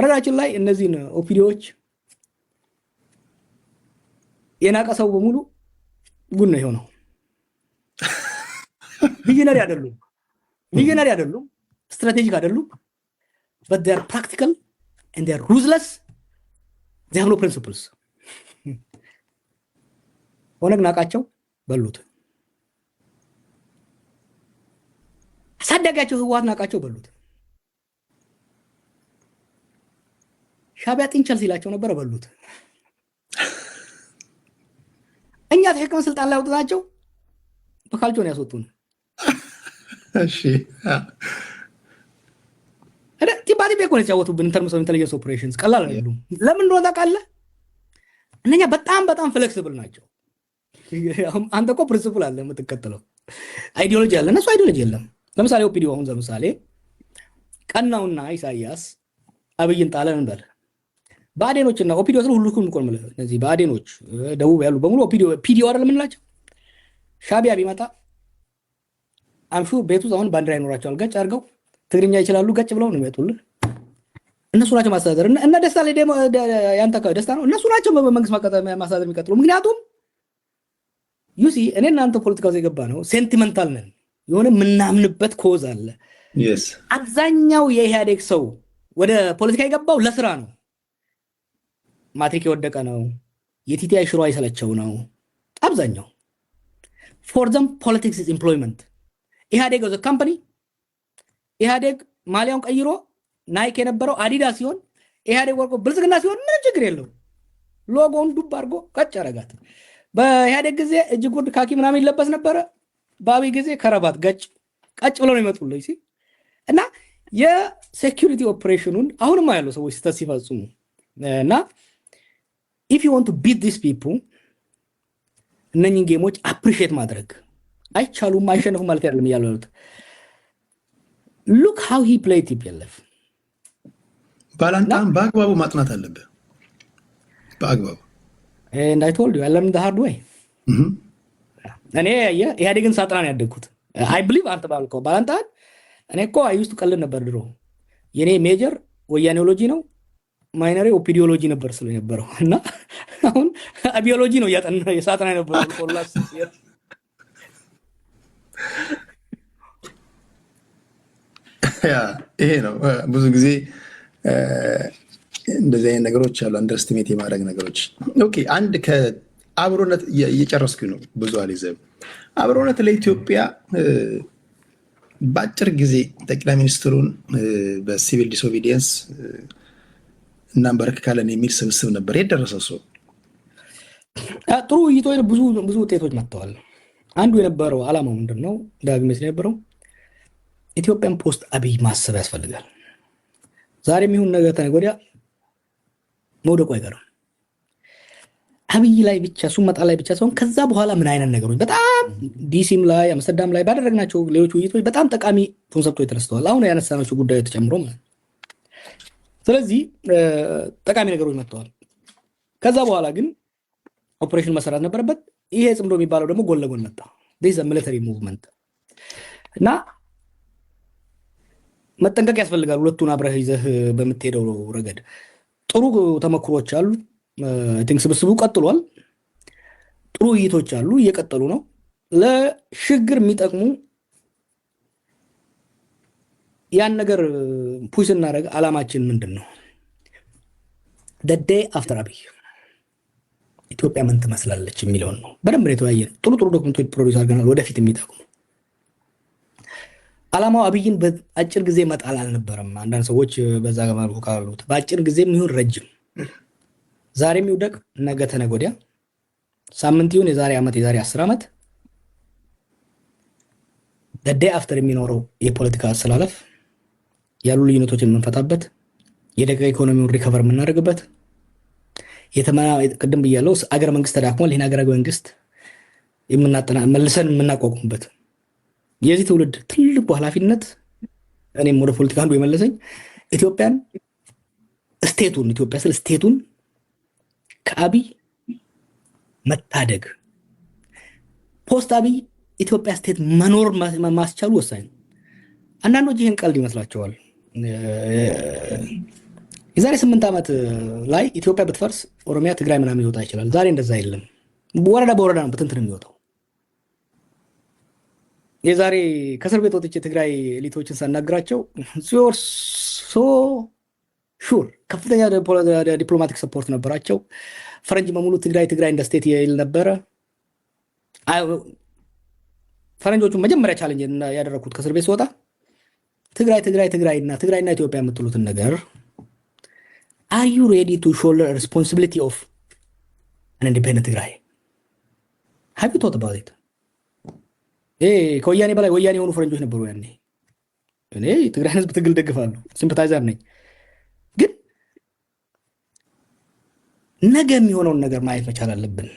በነገራችን ላይ እነዚህን ኦፒዲዎች የናቀ ሰው በሙሉ ጉድ ነው የሆነው። ቪዥነሪ አይደሉም፣ ስትራቴጂክ አይደሉም፣ but they are practical and they are ruthless. They have no principles. ኦነግ ናቃቸው በሉት፣ አሳዳጊያቸው ህወሓት ናቃቸው በሉት፣ ሻዕቢያ ጥንቸል ሲላቸው ነበር በሉት። እኛ ተሸክመን ስልጣን ላይ አውጥተናቸው በካልቾ ነው ያስወጡን። እሺ ቲባቲ ቤኮ ነው ያወጡብን። ኢንተርምስ ኦፍ ኢንተለጀንስ ኦፕሬሽንስ ቀላል አይደሉም። ለምን እንደሆነ ታውቃለህ? እነኛ በጣም ፍሌክሲብል ናቸው። አንተ እኮ ፕሪንሲፕል አለ የምትከተለው፣ አይዲዮሎጂ አለ፣ እነሱ አይዲዮሎጂ የለም። ለምሳሌ ኦፒዲዮ አሁን ለምሳሌ ቀናውና ኢሳያስ አብይን ጣለን እንበል። ባዴኖችና ኦፒዲዮ ስለ ሁሉም ቆም ማለት እነዚህ ባዴኖች ደቡብ ያሉ በሙሉ ኦፒዲዮ አይደለም የምንላቸው። ሻዕቢያ ቢመጣ አምሹ ቤቱ አሁን ባንዲራ ይኖራቸዋል። ገጭ አድርገው ትግርኛ ይችላሉ፣ ገጭ ብለው ነው የሚያጡልን። እነሱ ናቸው ማስተዳደር እና ደስታ ላይ ደግሞ ያንተ ደስታ ነው። እነሱ ናቸው በመንግስት ማስተዳደር የሚቀጥሉ። ምክንያቱም ዩሲ እኔ እናንተ ፖለቲካ ውስጥ የገባ ነው ሴንቲመንታል ነን። የሆነ የምናምንበት ኮዝ አለ። አብዛኛው የኢህአዴግ ሰው ወደ ፖለቲካ የገባው ለስራ ነው። ማትሪክ የወደቀ ነው። የቲቲአይ ሽሮ አይሰለቸው ነው አብዛኛው። for them politics is employment. ኢህአዴግ was a company. ኢህአዴግ ማሊያውን ቀይሮ ናይክ የነበረው አዲዳስ ሲሆን ኢህአዴግ ወርቆ ብልጽግና ሲሆን ምን ችግር የለው። ሎጎውን ዱብ አድርጎ ቀጭ አረጋት። በኢህአዴግ ጊዜ እጅ ጉርድ ካኪ ምናምን ይለበስ ነበረ። በአብይ ጊዜ ከረባት ቀጭ ብለው ነው ይመጡልኝ ሲ እና የሴኩሪቲ ኦፕሬሽኑን አሁንም ያለው ሰዎች ስተት ሲፈጽሙ እና if you want to beat these people እነኚህን ጌሞች አፕሪሺየት ማድረግ አይቻሉም፣ አይሸነፉም ማለት አይደለም ያሉት። look how he played TPLF ባላንጣን በአግባቡ ማጥናት አለበት። በአግባቡ and I told you I learned the hard way. እኔ ኢህአዴግን ሳጥናን ያደግኩት I believe አንተ ባልከው ባላንጣን እኔ እኮ አይውስቱ ቀልድ ነበር ድሮ። የኔ ሜጀር ወያኔዎሎጂ ነው፣ ማይነሪ ኦፒዲዮሎጂ ነበር ስለነበረው እና አሁን አቢዮሎጂ ነው ያጠና የሳጥና ነበር ኮላስ ይሄ ነው ብዙ ጊዜ እንደዚህ አይነት ነገሮች አሉ፣ አንደርስቲሜት የማድረግ ነገሮች። ኦኬ አንድ ከአብሮነት እየጨረስኩ ነው። ብዙ አልይዘም። አብሮነት ለኢትዮጵያ በአጭር ጊዜ ጠቅላይ ሚኒስትሩን በሲቪል ዲስኦቢዲየንስ እናንበረክካለን የሚል ስብስብ ነበር የደረሰው ሰው። ጥሩ ውይይቶች ብዙ ውጤቶች መጥተዋል። አንዱ የነበረው ዓላማው ምንድነው? ዳግም የነበረው ኢትዮጵያን ፖስት አብይ ማሰብ ያስፈልጋል። ዛሬም ይሁን ነገ ተነገ ወዲያ መውደቁ አይቀርም። አብይ ላይ ብቻ ሱመጣ ላይ ብቻ ሳይሆን ከዛ በኋላ ምን አይነት ነገሮች በጣም ዲሲም ላይ አምስተርዳም ላይ ባደረግናቸው ሌሎች ውይይቶች በጣም ጠቃሚ ኮንሰፕቶች ተነስተዋል። አሁን ያነሳናቸው ጉዳዮች ተጨምሮ ማለት ነው። ስለዚህ ጠቃሚ ነገሮች መጥተዋል። ከዛ በኋላ ግን ኦፕሬሽን መሰራት ነበረበት። ይሄ ጽምዶ የሚባለው ደግሞ ጎን ለጎን መጣ። this is a military movement እና መጠንቀቅ ያስፈልጋል። ሁለቱን አብረህ ይዘህ በምትሄደው ረገድ ጥሩ ተመክሮች አሉ። አይ ቲንክ ስብስቡ ቀጥሏል። ጥሩ ውይይቶች አሉ፣ እየቀጠሉ ነው። ለሽግግር የሚጠቅሙ ያን ነገር ፑሽ እናደርግ። ዓላማችን ምንድነው? the day after አብይ ኢትዮጵያ ምን ትመስላለች የሚለውን ነው በደንብ ነው የተወያየነው። ጥሩ ዶክመንቶች ፕሮዲዩስ አድርገናል፣ ወደፊት የሚጠቅሙ። ዓላማው አብይን በአጭር ጊዜ መጣል አልነበረም። አንዳንድ ሰዎች በዛ መልኩ ካሉት በአጭር ጊዜ የሚሆን ረጅም ዛሬም ይውደቅ ነገ ተነገ ወዲያ ሳምንት ይሁን የዛሬ ዓመት የዛሬ 10 ዓመት the day after የሚኖረው የፖለቲካ አሰላለፍ ያሉ ልዩነቶችን የምንፈታበት፣ የደቀ ኢኮኖሚውን ሪከቨር የምናደርግበት፣ ቅድም ብያለሁ አገር መንግስት ተዳክሟል፣ ይህን አገር መንግስት መልሰን የምናቋቁምበት የዚህ ትውልድ ትልቁ ኃላፊነት እኔም ወደ ፖለቲካ አንዱ የመለሰኝ ኢትዮጵያን ኢትዮጵያ ስለ ስቴቱን ከአብይ መታደግ፣ ፖስት አብይ ኢትዮጵያ ስቴት መኖር ማስቻሉ ወሳኝ ነው። አንዳንዶች ይህን ቀልድ ይመስላቸዋል። የዛሬ 8 ዓመት ላይ ኢትዮጵያ ብትፈርስ ኦሮሚያ፣ ትግራይ ምናምን ይወጣ ይችላል። ዛሬ እንደዛ የለም። ወረዳ በወረዳ ነው ብትንትን የሚወጣው። የዛሬ ከእስር ቤት ወጥቼ ትግራይ ኤሊቶችን ሳናግራቸው ሶ ሹር ከፍተኛ ዲፕሎማቲክ ሰፖርት ነበራቸው። ፈረንጅ በሙሉ ትግራይ ትግራይ እንደ ስቴት ይል ነበረ። ፈረንጆቹ መጀመሪያ ቻሌንጅ ያደረኩት ከእስር ቤት ስወጣ ትግራይና ኢትዮጵያ የምትሉትን ነገር are you ready to shoulder responsibility of an independent ትግራይ? have you thought about it? ከወያኔ በላይ ወያኔ የሆኑ ፈረንጆች ነበሩ ያኔ። እኔ ትግራይ ህዝብ ትግል ደግፋለሁ፣ ሲምፓታይዘር ነኝ። ግን ነገ የሚሆነውን ነገር ማየት መቻል አለብን።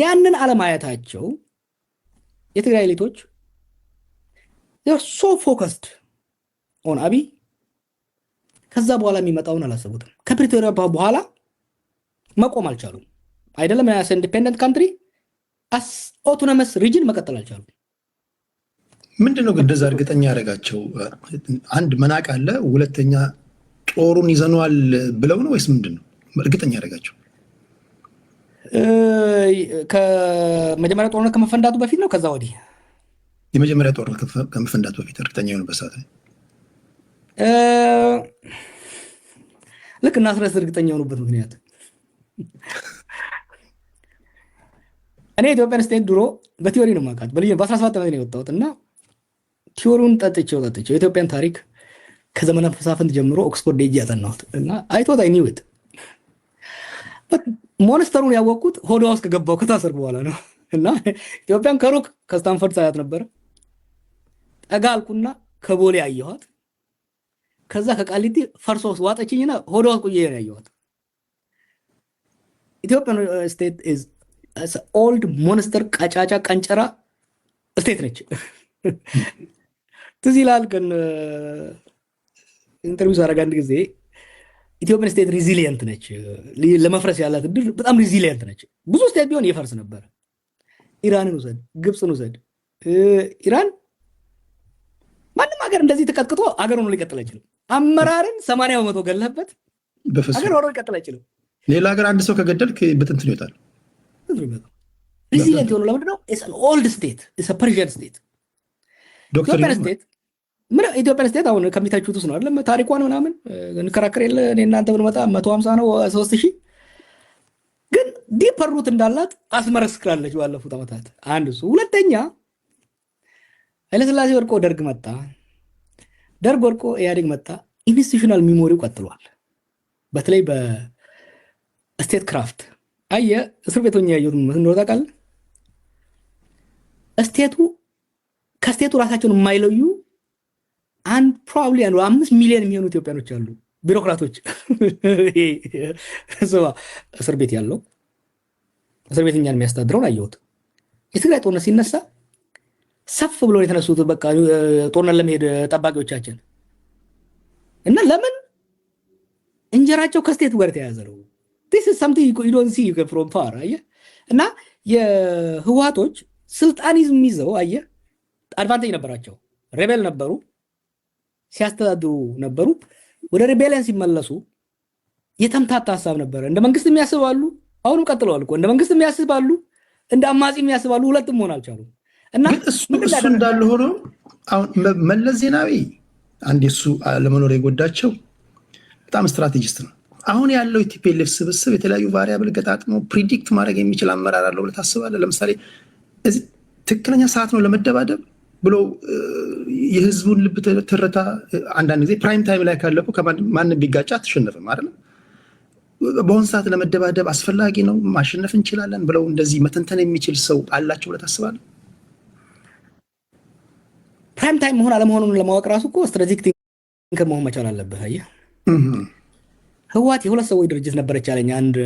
ያንን አለማየታቸው የትግራይ ኤሊቶች they are so focused on አብይ ከዛ በኋላ የሚመጣውን አላሰቡትም። ከፕሪቶሪያ በኋላ መቆም አልቻሉም። አይደለም ያስ ኢንዲፔንደንት ካንትሪ አስ ኦቶኖመስ ሪጅን መቀጠል አልቻሉም። ምንድነው ግን እንደዛ እርግጠኛ ያደረጋቸው? አንድ መናቅ አለ፣ ሁለተኛ ጦሩን ይዘነዋል ብለው ነው ወይስ ምንድነው እርግጠኛ ያደረጋቸው? ከመጀመሪያ ጦርነት ከመፈንዳቱ በፊት ነው ከዛ ወዲህ? የመጀመሪያ ጦርነት ከመፈንዳቱ በፊት እርግጠኛ የሆነበት ሰዓት ላይ ልክ እና ስረስ እርግጠኛ የሆኑበት ምክንያት እኔ ኢትዮጵያን ስቴት ድሮ በቲዮሪ ነው የማውቃት። በ17 ዓመት ነው የወጣሁት እና ቲዮሪውን ጠጥቼው የኢትዮጵያን ታሪክ ከዘመነ መሳፍንት ጀምሮ ኦክስፎርድ ሄጄ ያጠናሁት እና አይቶት አይ ኒው ኢት ሞንስተሩን ያወቅኩት ሆዷ ውስጥ ከገባው ከታሰርኩ በኋላ ነው። እና ኢትዮጵያን ከሩቅ ከስታንፈርድ ሳያት ነበረ። ጠጋ አልኩና ከቦሌ አየኋት። ከዛ ከቃሊቲ ፈርሶ ዋጠችኝና ሆዷ ውስጥ ቁዬ ያየኋት። ኢትዮጵያን ስቴት ኢዝ ኦልድ ሞንስተር ቀጫጫ ቀንጨራ ስቴት ነች። ትዝ ይላል ግን ኢንተርቪው ሳደርግ አንድ ጊዜ ኢትዮጵያን ስቴት ሪዚሊየንት ነች፣ ለመፍረስ ያላት እድል በጣም ሪዚሊየንት ነች። ብዙ ስቴት ቢሆን ይፈርስ ነበር። ኢራንን ውሰድ፣ ግብፅን ውሰድ። ኢራን ማንም ሀገር እንደዚህ ተቀጥቅጦ ሀገር ሆኖ ሊቀጥል አይችልም። አመራርን 80% ገለህበት ሀገር ሆኖ ሊቀጥል አይችልም። ሌላ ሀገር አንድ ሰው ከገደልክ በትንትን ይወጣል። ሪዚሊየንት የሆነው ለምንድን ነው? ኢትስ አን ኦልድ ስቴት፣ ኢትስ አ ፐርሺያን ስቴት። ኢትዮጵያን ስቴት አሁን ከሚታችሁት ውስጥ ነው አይደለም? ታሪኳን ምናምን እንከራከር የለ እኔ እናንተ ብንመጣ 150 ነው 3000 ግን ዲፐር ሩት እንዳላት አስመረስክራለች ባለፉት ዓመታት። አንድ እሱ። ሁለተኛ ኃይለሥላሴ ወድቆ ደርግ መጣ፣ ደርግ ወድቆ ኢህአዴግ መጣ። ኢንስቲቱሽናል ሚሞሪው ቀጥሏል። በተለይ በስቴት ክራፍት አየህ፣ እስር ቤቶኛ ያየሁት እንደው ታውቃለህ፣ ከስቴቱ ራሳቸውን የማይለዩ አንድ ፕሮባብሊ 5 ሚሊዮን የሚሆኑ ኢትዮጵያኖች አሉ፣ ቢሮክራቶች። እስር ቤት ያለው እስር ቤት እኛን የሚያስተዳድረውን አየሁት። የትግራይ ጦርነት ሲነሳ ሰፍ ብሎ የተነሱት በቃ ጦርነት ለመሄድ ጠባቂዎቻችን እና ለምን እንጀራቸው ከስቴቱ ጋር የተያያዘ ነው። this is something you don't see from far አየህ። እና የህወሓቶች ስልጣን ይዘው አየህ አድቫንቴጅ ነበራቸው። ሬቤል ነበሩ፣ ሲያስተዳድሩ ነበሩ። ወደ ሬቤሊያን ሲመለሱ የተምታታ ሀሳብ ነበረ። እንደ መንግስት የሚያስባሉ፣ አሁንም ቀጥለዋል እኮ እንደ መንግስት የሚያስባሉ፣ እንደ አማጺ የሚያስባሉ፣ ሁለቱም መሆን አልቻሉም። እና እሱ እንዳለ ሆኖ አሁን መለስ ዜናዊ አንድ የሱ ለመኖር የጎዳቸው በጣም ስትራቴጂስት ነው። አሁን ያለው ቲፒኤልኤፍ ስብስብ የተለያዩ ቫሪያብል ገጣጥሞ ፕሪዲክት ማድረግ የሚችል አመራር አለው ብለህ ታስባለህ? ለምሳሌ እዚህ ትክክለኛ ሰዓት ነው ለመደባደብ ብሎ የህዝቡን ልብ ትርታ አንዳንድ ጊዜ ፕራይም ታይም ላይ ካለፉ ማንም ቢጋጫ አትሸነፍም አይደለም። በአሁን ሰዓት ለመደባደብ አስፈላጊ ነው፣ ማሸነፍ እንችላለን ብለው እንደዚህ መተንተን የሚችል ሰው አላቸው ብለህ ታስባለህ? ፕራይም ታይም መሆን አለመሆኑን ለማወቅ ራሱ እኮ ስትራቴጂክ ቲንከር መሆን መቻል አለብህ። አየህ ህወሓት የሁለት ሰዎች ድርጅት ነበረች አለኝ አንድ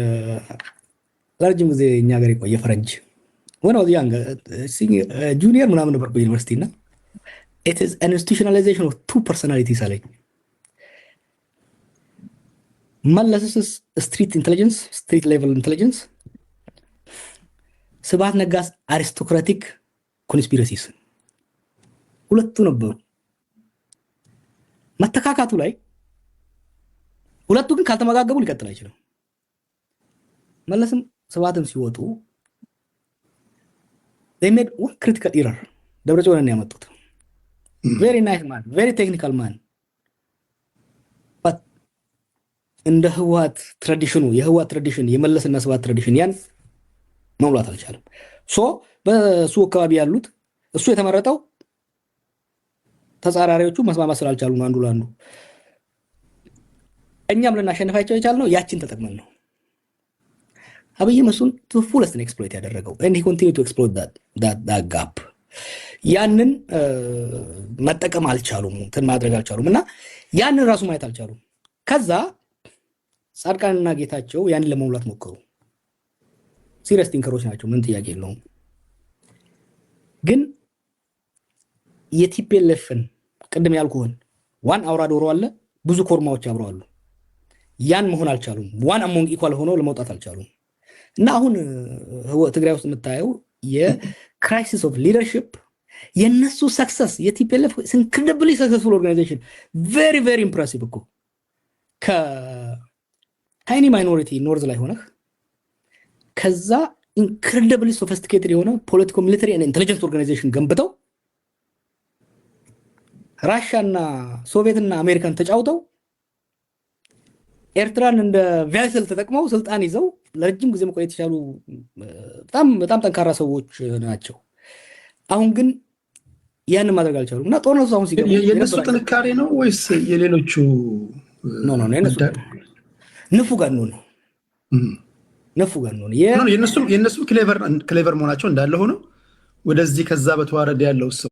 ለረጅም ጊዜ እኛ ሀገር የቆየ ፈረንጅ ሆነ ጁኒየር ምናምን ነበር በዩኒቨርሲቲ እና it is an institutionalization of two personalities አለኝ። መለስስ ስትሪት ኢንቴሊጀንስ፣ ስትሪት ሌቨል ኢንቴሊጀንስ፣ ስብሐት ነጋስ አሪስቶክራቲክ ኮንስፒረሲስ ሁለቱ ነበሩ። መተካካቱ ላይ ሁለቱ ግን ካልተመጋገቡ ሊቀጥል አይችልም። መለስም ስብሃትም ሲወጡ they made one critical error። ደብረጽዮንን ያመጡት very nice man, very technical man, but እንደ ህወሓት ትራዲሽኑ የህወሓት ትራዲሽን የመለስና ስብሃት ትራዲሽን ያን መሙላት አልቻለም። ሶ በሱ አካባቢ ያሉት እሱ የተመረጠው ተጻራሪዎቹ መስማማት ስላልቻሉ ነው አንዱ ለአንዱ። እኛም ልናሸንፋቸው የቻልነው ያችን ተጠቅመን ነው። አብይም እሱን to fullest exploit ያደረገው and he continue to exploit that gap። ያንን መጠቀም አልቻሉም፣ እንትን ማድረግ አልቻሉም እና ያንን ራሱ ማየት አልቻሉም። ከዛ ጻድቃንና ጌታቸው ያንን ለመሙላት ሞከሩ። ሲሪየስ ቲንከሮች ናቸው፣ ምን ጥያቄ የለውም። ግን የቲፒኤልኤፍን ቅድም ያልኩህን ዋን አውራ ዶሮ አለ፣ ብዙ ኮርማዎች አብረው አሉ። ያን መሆን አልቻሉም። ዋን አሞንግ ኢኳል ሆነው ለመውጣት አልቻሉም። እና አሁን ትግራይ ውስጥ የምታየው የክራይሲስ ኦፍ ሊደርሺፕ የነሱ ሰክሰስ የቲፒኤልኤፍ ኢንክሬዲብሊ ሰክሰስፉል ኦርጋናይዜሽን ቬሪ ቬሪ ኢምፕሬሲቭ እኮ ከታይኒ ማይኖሪቲ ኖርዝ ላይ ሆነህ ከዛ ኢንክሬዲብሊ ሶፊስቲኬትድ የሆነ ፖለቲኮ ሚሊተሪ እና ኢንቴሊጀንስ ኦርጋናይዜሽን ገንብተው ራሻና ሶቪየትና አሜሪካን ተጫውተው ኤርትራን እንደ ቫይሰል ተጠቅመው ስልጣን ይዘው ለረጅም ጊዜ መቆየት የቻሉ በጣም ጠንካራ ሰዎች ናቸው። አሁን ግን ያንን ማድረግ አልቻሉም እና ጦርነቱ አሁን ሲገባ የነሱ ጥንካሬ ነው ወይስ የሌሎቹ ኖ ንፉጋን ነው የነሱ ክሌቨር መሆናቸው እንዳለ ሆኖ ወደዚህ ከዛ በተዋረደ ያለው ሰው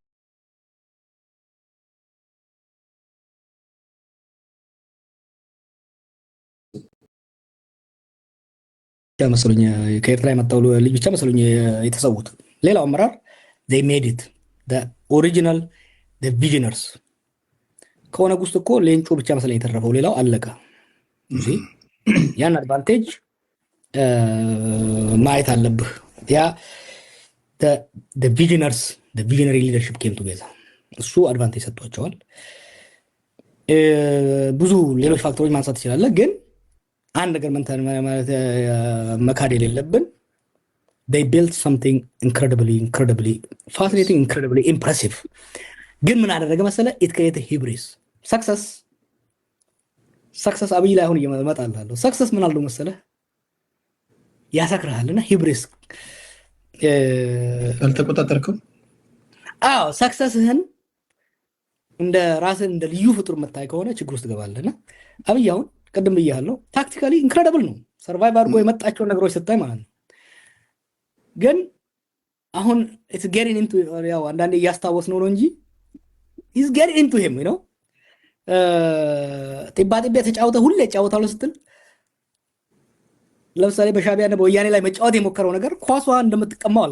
መስሎኝ ከኤርትራ የመጣው ልጅ ብቻ መስሎኝ የተሰዉት። ሌላው አመራር they made it the original the visionaries ከሆነ ጉስት እኮ ሌንጮ ብቻ መስለኝ የተረፈው፣ ሌላው አለቀ። ያን አድቫንቴጅ ማየት አለብህ። ያ the visionaries the visionary leadership came together እሱ አድቫንቴጅ ሰጥቷቸዋል። ብዙ ሌሎች ፋክተሮች ማንሳት ይችላል፣ ግን አንድ ነገር ማለት መካድ የሌለብን they built something incredibly fascinating, incredibly impressive። ግን ምን አደረገ መሰለ? it created hubris success አብይ ላይ አሁን እየመጣላለሁ። success ምን አለው መሰለ? ያሰክራልና hubris አልተቆጣጠርከው። successህን እንደ ራስህ እንደ ልዩ ፍጡር መታይ ከሆነ ችግር ውስጥ ገባለና አብይ አሁን ቀደም ብያለሁ ታክቲካሊ ኢንክሬዲብል ነው። ሰርቫይቭ አድርጎ የመጣቸው ነገሮች ስታይ ማለት ነው። ግን አሁን it's getting into ያው አንዳንዴ እያስታወስ ነው እንጂ is getting into him you know ጢባጢቤ ተጫውተ ሁሌ ጫወታው ስትል ለምሳሌ በሻቢያና በወያኔ ላይ መጫወት የሞከረው ነገር ኳሷ እንደምትቀማው